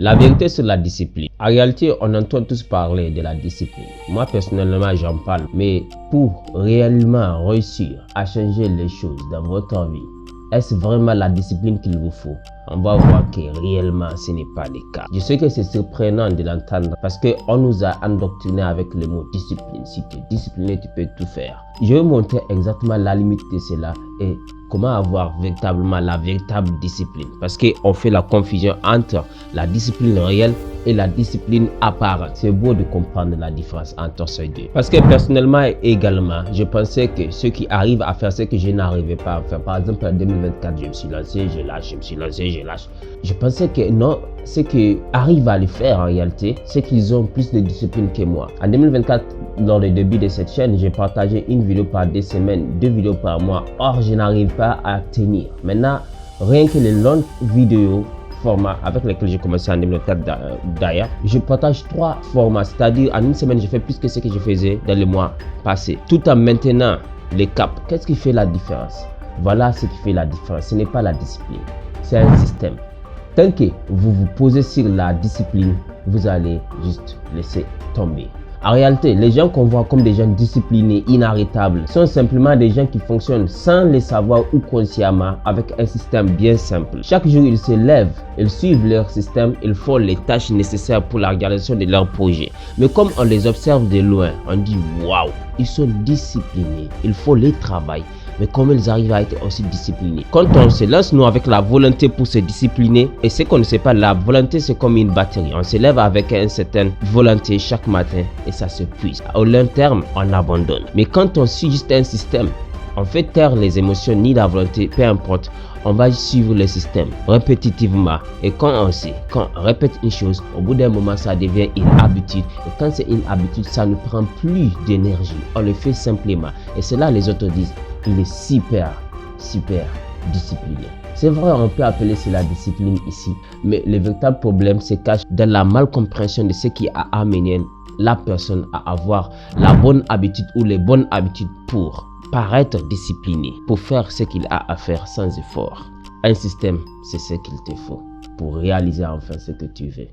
La vérité sur la discipline. En réalité, on entend tous parler de la discipline. Moi, personnellement, j'en parle. Mais pour réellement réussir à changer les choses dans votre vie, est-ce vraiment la discipline qu'il vous faut? On va voir que réellement ce n'est pas le cas. Je sais que c'est surprenant de l'entendre parce qu'on nous a endoctriné avec le mot discipline. Si tu es discipliné, tu peux tout faire. Je vais montrer exactement la limite de cela et comment avoir véritablement la véritable discipline. Parce qu'on fait la confusion entre la discipline réelle et la discipline apparente. C'est beau de comprendre la différence entre ces deux. Parce que personnellement également, je pensais que ceux qui arrivent à faire ce que je n'arrivais pas à faire. Par exemple, en 2024, je me suis lancé, je lâche, je me suis lancé, je lâche. Je pensais que non, ceux qui arrivent à le faire en réalité, c'est qu'ils ont plus de discipline que moi. En 2024, lors du début de cette chaîne, j'ai partagé une vidéo par 2 semaines, 2 vidéos par mois. Or, je n'arrive pas à tenir. Maintenant, rien que les longues vidéos formats avec lesquels j'ai commencé en 2004 d'ailleurs, je partage 3 formats, c'est-à-dire en une semaine, je fais plus que ce que je faisais dans les mois passés. Tout en maintenant les caps. Qu'est-ce qui fait la différence? Voilà ce qui fait la différence. Ce n'est pas la discipline, c'est un système. Tant que vous vous posez sur la discipline, vous allez juste laisser tomber. En réalité, les gens qu'on voit comme des gens disciplinés, inarrêtables, sont simplement des gens qui fonctionnent sans le savoir ou consciemment avec un système bien simple. Chaque jour, ils se lèvent, ils suivent leur système, ils font les tâches nécessaires pour la réalisation de leur projet. Mais comme on les observe de loin, on dit waouh, ils sont disciplinés, il faut les travailler. Mais comment ils arrivent à être aussi disciplinés? Quand on se lance, nous, avec la volonté pour se discipliner, et ce qu'on ne sait pas, la volonté, c'est comme une batterie. On se lève avec une certaine volonté chaque matin et ça se puise. Au long terme, on abandonne. Mais quand on suit juste un système, on fait taire les émotions ni la volonté, peu importe, on va suivre le système répétitivement. Et quand on répète une chose, au bout d'un moment, ça devient une habitude. Et quand c'est une habitude, ça ne prend plus d'énergie. On le fait simplement. Et c'est là les autres disent, il est super discipliné. C'est vrai, on peut appeler cela discipline ici. Mais le véritable problème se cache dans la malcompréhension de ce qui a amené la personne à avoir la bonne habitude ou les bonnes habitudes pour paraître discipliné, pour faire ce qu'il a à faire sans effort. Un système, c'est ce qu'il te faut pour réaliser enfin ce que tu veux.